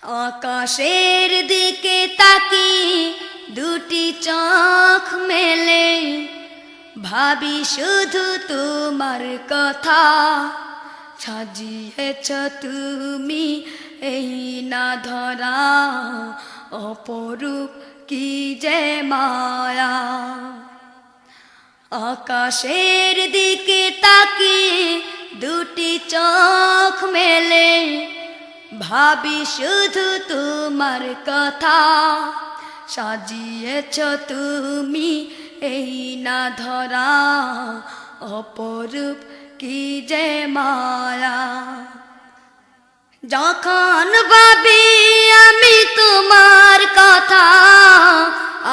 আকাশের দিকে তাকিয়ে দুটি চোখ মেলে ভাবি শুধু তোমার কথা। সাজিয়েছ তুমি এই না ধরা, অপরূপ কি যে মায়া। আকাশের দিকে তাকিয়ে দুটি চোখ মেলে ভাবি শুধু তোমার কথা। সাজিয়েছ তুমি এই না ধরা, অপরূপ কি যে মায়া। যখন ভাবি আমি তোমার কথা,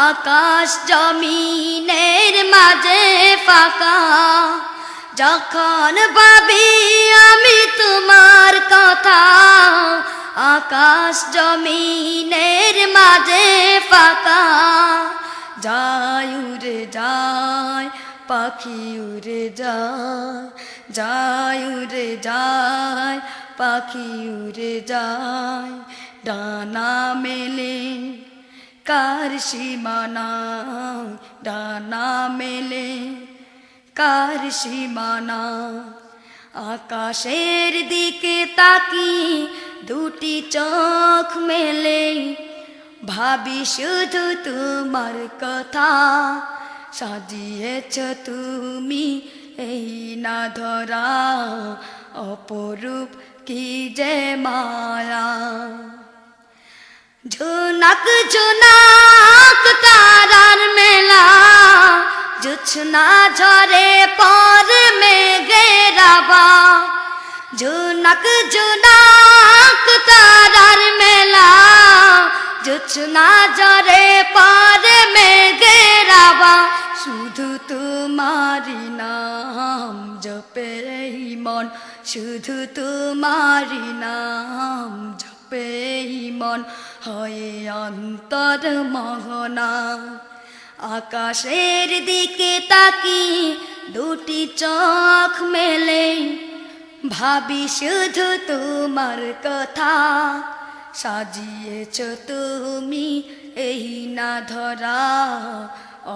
আকাশ জমিনের মাঝে ফাঁকা। যখন ভাবি আমি তোমার কথা, আকাশ জমিনের মাঝে ফাঁকা। যায় উড়ে যায় পাখি উড়ে যায়, যায় উড়ে যায় পাখি উড়ে যায়। ডানা মেলে কার সীমানা, ডানা মেলে কার সীমানা। আকাশের দিকে তাকিয়ে দুটি চোখ মেলে ভাবি শুধু তোমার কথা। সাজিয়েছ তুমি এই না ধরা, অপরূপ কি যে মায়া। ঝুনক ঝুনক তারার মেলা, জোছনা ঝরে পর মেঘের আভা। ঝুনক ঝুনক তারার মেলা, জোছনা ঝরে পর মেঘের আভা। শুধু তোমারি নাম জপে মন, শুধু তোমারি নাম জপে মন হয়ে অন্তর মোহনা। আকাশের দিকে তাকিয়ে দুটি চোখ মেলে ভাবি শুধু তোমার কথা। সাজিয়েছ তুমি এই না ধরা,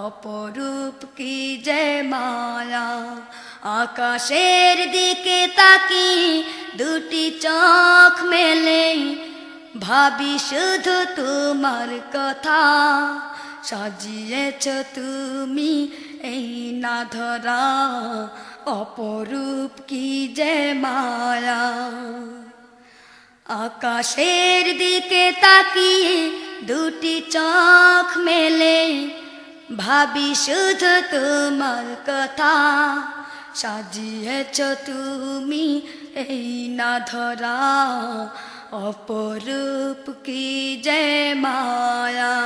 অপরূপ কি যে মায়া। আকাশের দিকে তাকিয়ে দুটি চোখ মেলে ভাবি শুধু তোমার কথা। সাজিয়েছ তুমি এই না ধরা, অপরূপ কি যে মায়া। আকাশের দিকে তাকিয়ে দুটি চোখ মেলে ভাবি শুধু তোমার কথা। সাজিয়েছ তুমি এই না ধরা, অপরূপ কি যে মায়া।